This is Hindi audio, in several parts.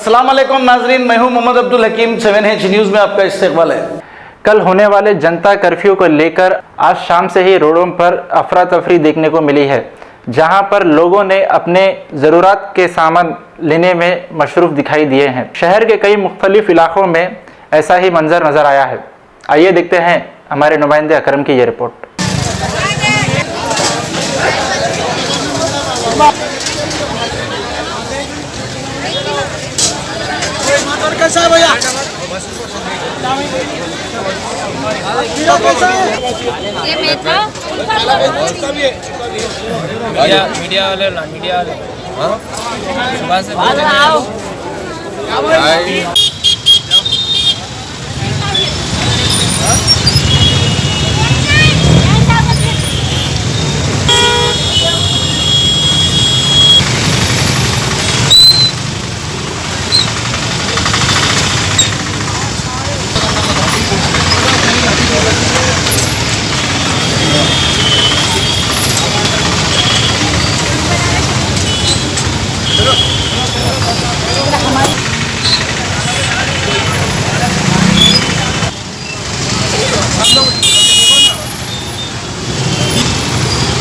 अस्सलाम वालेकुम नाजरीन, मैं हूं मोहम्मद अब्दुल हकीम। 7H न्यूज़ में आपका इस्तकबाल है। कल होने वाले जनता कर्फ्यू को लेकर आज शाम से ही रोडों पर अफरा तफरी देखने को मिली है, जहां पर लोगों ने अपने ज़रूरत के सामान लेने में मशरूफ़ दिखाई दिए हैं। शहर के कई मुख्तलिफ इलाक़ों में ऐसा ही मंजर नज़र आया है। आइए देखते हैं हमारे नुमाइंदे अकरम की ये रिपोर्ट। मीडिया वाले सुबह से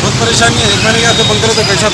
बहुत परेशानी है। एक महीने के आते बंद करे तो कैसा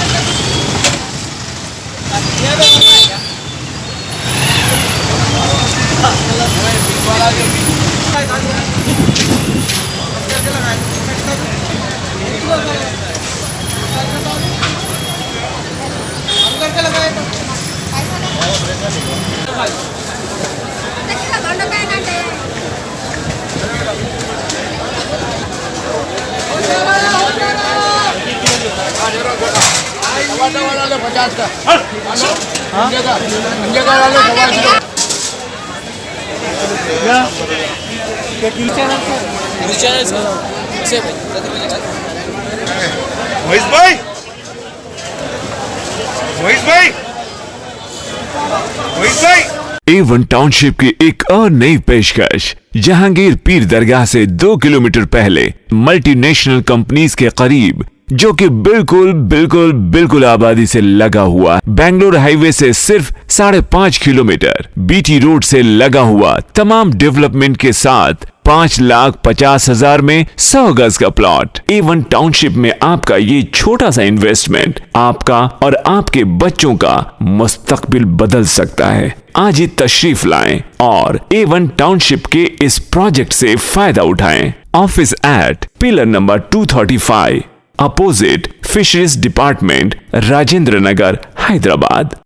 A1 टाउनशिप की एक और नई पेशकश। जहांगीर पीर दरगाह से 2 किलोमीटर पहले मल्टीनेशनल कंपनीज के करीब, जो कि बिल्कुल आबादी से लगा हुआ, बेंगलोर हाईवे से सिर्फ 5.5 किलोमीटर, बीटी रोड से लगा हुआ, तमाम डेवलपमेंट के साथ 5,50,000 में 100 गज का प्लॉट। A1 टाउनशिप में आपका ये छोटा सा इन्वेस्टमेंट आपका और आपके बच्चों का मुस्तकबिल बदल सकता है। आज ही तशरीफ लाएं और A1 टाउनशिप के इस प्रोजेक्ट से फायदा उठाएं। Office at pillar number 235 opposite fisheries department, Rajendra Nagar, Hyderabad.